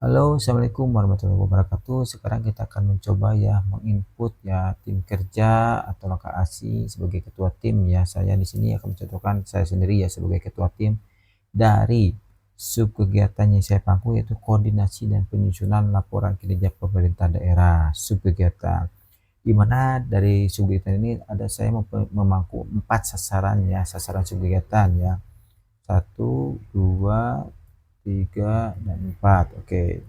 Halo, Assalamualaikum warahmatullahi wabarakatuh. Sekarang kita akan mencoba ya menginput ya tim kerja atau langkah aksi sebagai ketua tim ya. Saya di sini akan mencontohkan saya sendiri ya sebagai ketua tim dari sub kegiatan yang saya pangku yaitu koordinasi dan penyusunan laporan kinerja pemerintah daerah sub kegiatan. Di mana dari sub kegiatan ini ada saya memangku 4 sasaran ya, sasaran sub kegiatan ya. 1, 2, 3, dan 4. Oke.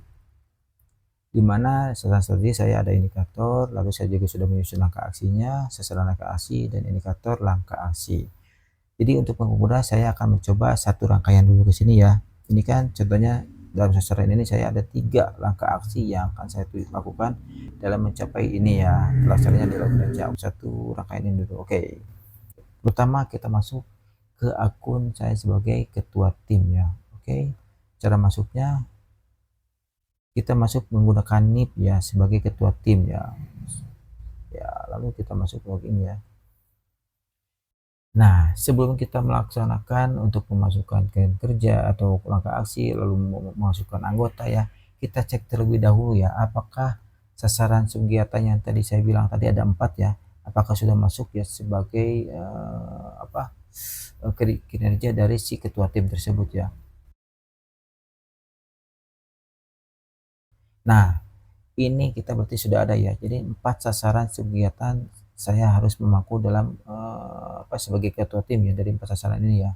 Di mana sasaran strategi saya ada indikator, lalu saya juga sudah menyusun langkah aksinya, sasaran langkah aksi, dan indikator langkah aksi. Jadi untuk mempermudah saya akan mencoba satu rangkaian dulu ke sini ya. Ini kan contohnya dalam sasaran ini saya ada 3 langkah aksi yang akan saya lakukan dalam mencapai ini ya. Pelaksananya adalah kerja satu rangkaian ini dulu. Oke. Pertama kita masuk ke akun saya sebagai ketua tim ya. Oke. Cara masuknya kita masuk menggunakan NIP ya sebagai ketua tim ya. Lalu kita masuk login ya. Nah, sebelum kita melaksanakan untuk memasukkan kerja atau langkah aksi lalu memasukkan anggota ya, kita cek terlebih dahulu ya apakah sasaran kegiatan yang tadi saya bilang tadi ada 4 ya, apakah sudah masuk ya sebagai kinerja dari si ketua tim tersebut ya. Nah, ini kita berarti sudah ada ya. Jadi 4 sasaran kegiatan saya harus memangku dalam sebagai ketua tim ya dari 4 sasaran ini ya.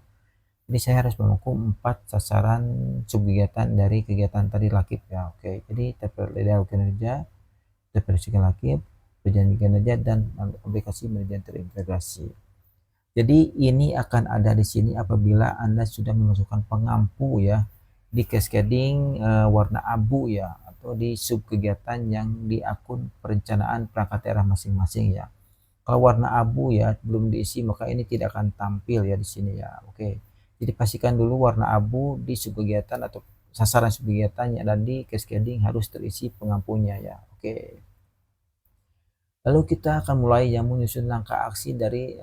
Jadi saya harus memangku 4 sasaran kegiatan dari kegiatan tadi lakip ya. Oke, jadi TPL kinerja, TPL lakip, perjanjian kinerja, dan aplikasi manajemen terintegrasi. Jadi ini akan ada di sini apabila Anda sudah memasukkan pengampu ya di cascading warna abu ya atau di sub kegiatan yang di akun perencanaan perangkat daerah masing-masing ya. Kalau warna abu ya belum diisi maka ini tidak akan tampil ya di sini ya. Oke. Jadi pastikan dulu warna abu di sub kegiatan atau sasaran sub kegiatannya dan di cascading harus terisi pengampunya ya. Oke. Lalu kita akan mulai yang menyusun langkah aksi dari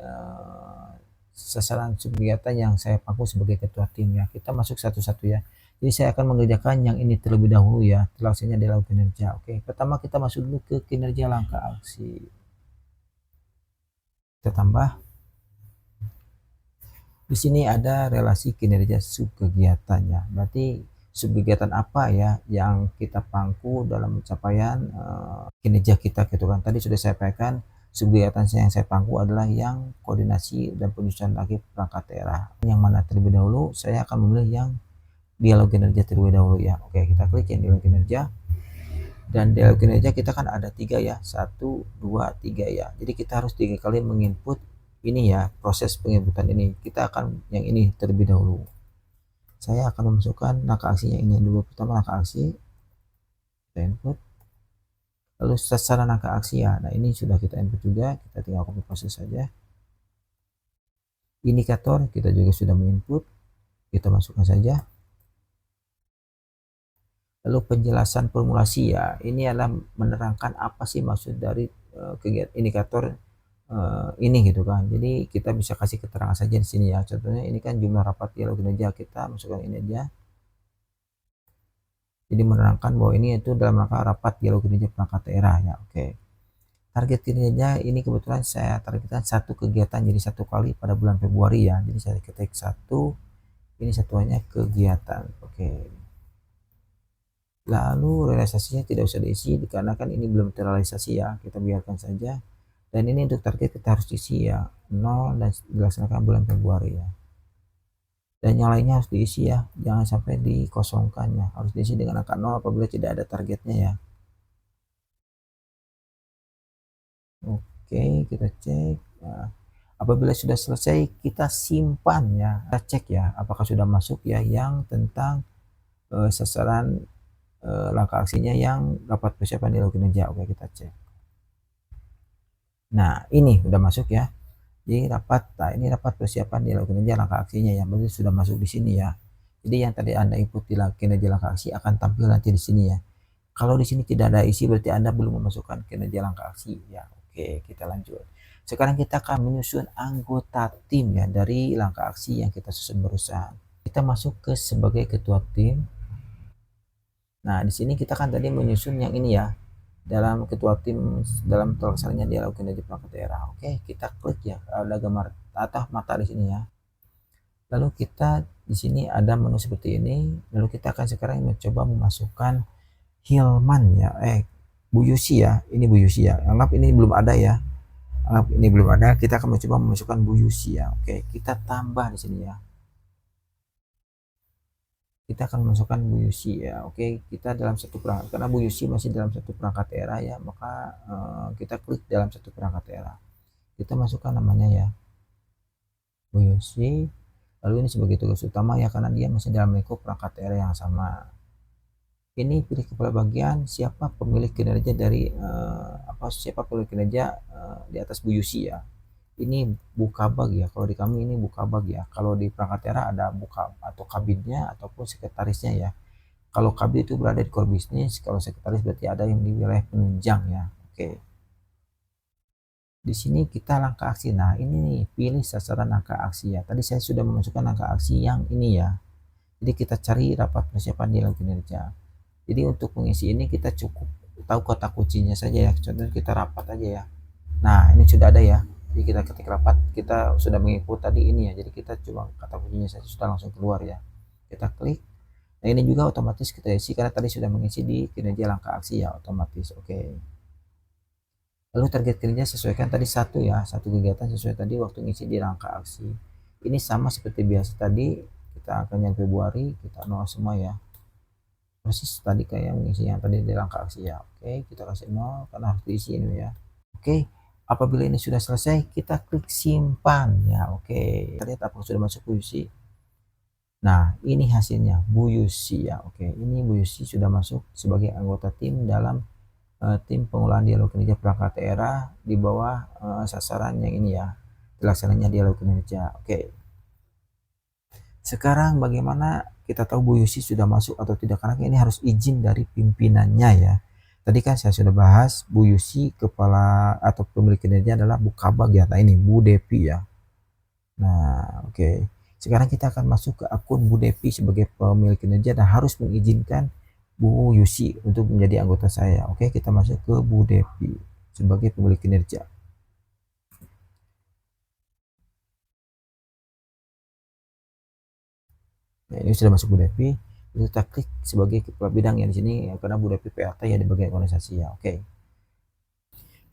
sasaran kegiatan yang saya pangku sebagai ketua tim ya. Kita masuk satu-satu ya. Jadi saya akan mengerjakan yang ini terlebih dahulu ya. Terlaksananya adalah kinerja. Oke, pertama kita masuk dulu ke kinerja langkah aksi. Kita tambah. Di sini ada relasi kinerja sub kegiatannya. Berarti sub kegiatan apa ya yang kita pangku dalam pencapaian kinerja kita gitu kan. Tadi sudah saya sampaikan sub kegiatan yang saya pangku adalah yang koordinasi dan penyusunan lagi perangkat daerah. Yang mana terlebih dahulu saya akan memilih yang dialog kinerja terlebih dahulu ya. Oke, kita klik yang dialog kinerja. Dan dialog kinerja kita kan ada 3 ya, 1, 2, 3 ya. Jadi kita harus 3 kali menginput ini ya, proses penginputan ini. Kita akan yang ini terlebih dahulu. Saya akan memasukkan langkah aksi yang ini dulu. Pertama langkah aksi, kita input. Lalu sasaran langkah aksi ya. Nah ini sudah kita input juga, kita tinggal copy proses saja. Indikator kita juga sudah menginput, kita masukkan saja. Lalu penjelasan formulasi ya, ini adalah menerangkan apa sih maksud dari kegiatan indikator ini gitu kan. Jadi kita bisa kasih keterangan saja di sini ya. Contohnya ini kan jumlah rapat dialog kinerja, kita masukkan ini aja. Jadi menerangkan bahwa ini itu dalam rangka rapat dialog kinerja perangkat daerah ya. Oke. Target kinerja ini kebetulan saya targetkan satu kegiatan jadi 1 kali pada bulan Februari ya. Jadi saya ketik 1, ini satuannya kegiatan. Oke. Lalu realisasinya tidak usah diisi dikarenakan ini belum terrealisasi ya, kita biarkan saja. Dan ini untuk target kita harus isi ya 0 dan dilaksanakan bulan Februari ya. Dan yang lainnya harus diisi ya, jangan sampai dikosongkan ya, harus diisi dengan angka 0 apabila tidak ada targetnya ya. Oke, kita cek. Nah, apabila sudah selesai kita simpan ya, kita cek ya apakah sudah masuk ya yang tentang sasaran langkah aksinya yang rapat persiapan dialog kinerja. Oke, kita cek. Nah ini udah masuk ya, jadi ini rapat persiapan dialog kinerja langkah aksinya ya, berarti sudah masuk di sini ya. Jadi yang tadi Anda input di kinerja langkah aksi akan tampil nanti di sini ya. Kalau di sini tidak ada isi berarti Anda belum memasukkan kinerja langkah aksi ya. Oke, kita lanjut. Sekarang kita akan menyusun anggota tim ya dari langkah aksi yang kita susun barusan. Kita masuk ke sebagai ketua tim. Nah, di sini kita kan tadi menyusun yang ini ya, dalam ketua tim dalam terlaksananya dialog kinerja perangkat daerah. Oke, kita klik ya, ada gambar atau mata di sini ya. Lalu kita di sini ada menu seperti ini. Lalu kita akan sekarang mencoba memasukkan Hilman ya, Bu Yusi ya. Ini Bu Yusi ya. Anggap ini belum ada ya. Anggap ini belum ada. Kita akan mencoba memasukkan Bu Yusi ya. Oke, kita tambah di sini ya. Kita akan memasukkan Bu Yusi ya. Oke, kita dalam satu perangkat karena Bu Yusi masih dalam satu perangkat daerah ya, maka kita klik dalam satu perangkat daerah. Kita masukkan namanya ya, Bu Yusi. Lalu ini sebagai tugas utama ya, karena dia masih dalam lingkup perangkat daerah yang sama. Ini pilih kepala bagian, siapa pemilik kinerja dari siapa pemilik kinerja di atas Bu Yusi ya. Ini Bukabag ya, kalau di kami ini Bukabag ya. Kalau di perangkat daerah ada buka atau kabinnya ataupun sekretarisnya ya. Kalau kabin itu berada di core bisnis, kalau sekretaris berarti ada yang di wilayah penunjang ya. Oke. Di sini kita langkah aksi. Nah, ini nih, pilih sasaran langkah aksi ya. Tadi saya sudah memasukkan langkah aksi yang ini ya. Jadi kita cari rapat persiapan dialog kinerja. Jadi untuk mengisi ini kita cukup tahu kata kuncinya saja ya. Contohnya kita rapat aja ya. Nah, ini sudah ada ya. Jadi kita ketik rapat, kita sudah mengikut tadi ini ya. Jadi kita cuma kata kuncinya saja sudah langsung keluar ya. Kita klik. Nah, ini juga otomatis kita isi karena tadi sudah mengisi di kinerja langkah aksi ya, otomatis. Oke. Lalu target kinerja sesuaikan tadi satu ya, satu kegiatan sesuai tadi waktu ngisi di langkah aksi. Ini sama seperti biasa tadi, kita akan yang Februari, kita nol semua ya. Persis tadi kayak mengisi yang tadi di langkah aksi ya. Oke, kita kasih nol karena harus diisi ini ya. Oke, apabila ini sudah selesai, kita klik simpan ya. Oke, kita lihat apakah sudah masuk Bu Yusi. Nah, ini hasilnya Bu Yusi ya. Oke, ini Bu Yusi sudah masuk sebagai anggota tim dalam tim pengolahan dialog kinerja perangkat daerah di bawah sasaran yang ini ya, dilaksananya dialog kinerja. Oke, sekarang bagaimana kita tahu Bu Yusi sudah masuk atau tidak, karena ini harus izin dari pimpinannya ya. Tadi kan saya sudah bahas Bu Yusi kepala atau pemilik kinerja adalah Bu Kabag ya. Nah, ini Bu Depi ya. Nah, oke. Sekarang kita akan masuk ke akun Bu Depi sebagai pemilik kinerja dan harus mengizinkan Bu Yusi untuk menjadi anggota saya. Oke, kita masuk ke Bu Depi sebagai pemilik kinerja. Nah, ini sudah masuk Bu Depi. Kita klik sebagai kepala bidang yang di sini ya, karena Bu Depi PRT ya di bagian organisasi ya. Oke.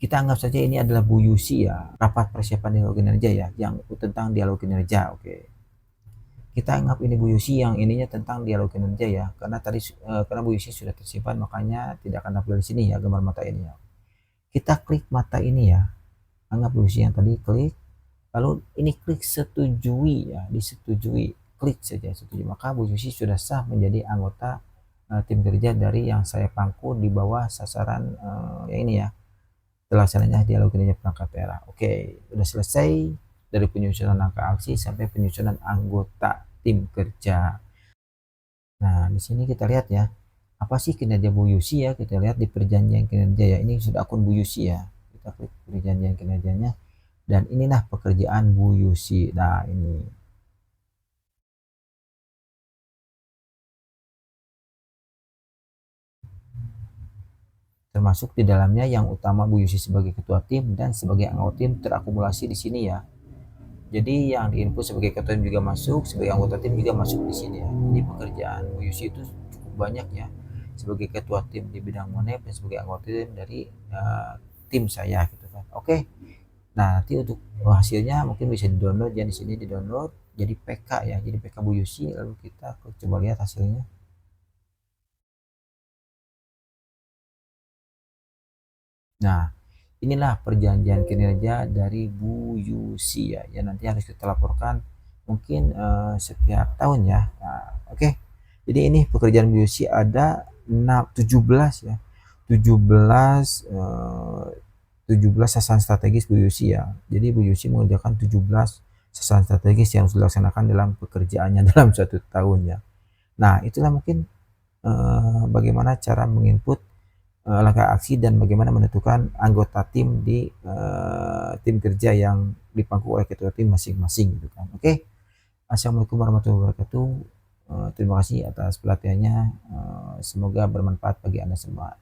Kita anggap saja ini adalah Bu Yusi ya, rapat persiapan dialog kinerja ya, yang tentang dialog kinerja. Oke. Kita anggap ini Bu Yusi yang ininya tentang dialog kinerja ya, karena tadi karena Bu Yusi sudah tersimpan makanya tidak akan tampil di sini ya gambar mata ini ya. Kita klik mata ini ya, anggap Bu Yusi yang tadi klik, lalu ini klik setujui ya, disetujui, klik saja setuju, maka Bu Yusi sudah sah menjadi anggota tim kerja dari yang saya pangku di bawah sasaran yang ini ya, terlaksananya dialog kinerja perangkat daerah. Oke, sudah selesai dari penyusunan langkah aksi sampai penyusunan anggota tim kerja. Nah, di sini kita lihat ya, apa sih kinerja Bu Yusi ya, kita lihat di perjanjian kinerja ya, ini sudah akun Bu Yusi ya, kita klik perjanjian kinerjanya, dan inilah pekerjaan Bu Yusi. Nah, ini termasuk di dalamnya yang utama Bu Yusi sebagai ketua tim dan sebagai anggota tim terakumulasi di sini ya. Jadi yang diinput sebagai ketua tim juga masuk, sebagai anggota tim juga masuk di sini ya. Jadi pekerjaan Bu Yusi itu cukup banyak ya, sebagai ketua tim di bidang Monep dan sebagai anggota tim dari tim saya gitu kan. Oke. Nah, nanti untuk hasilnya mungkin bisa di-download ya, di sini di-download jadi PK ya, jadi PK Bu Yusi. Lalu kita coba lihat hasilnya. Nah, inilah perjanjian kinerja dari Bu Yusi ya, yang nanti harus kita laporkan mungkin setiap tahun ya. Nah, oke. Jadi ini pekerjaan Bu Yusi ada 17 ya. 17 sasaran strategis Bu Yusi ya. Jadi Bu Yusi mengerjakan 17 sasaran strategis yang harus dilaksanakan dalam pekerjaannya dalam satu tahun ya. Nah, itulah mungkin bagaimana cara menginput langkah aksi dan bagaimana menentukan anggota tim di tim kerja yang dipangku oleh ketua tim masing-masing gitu kan. Oke. Assalamualaikum warahmatullahi wabarakatuh. Terima kasih atas pelatihannya, semoga bermanfaat bagi Anda semua.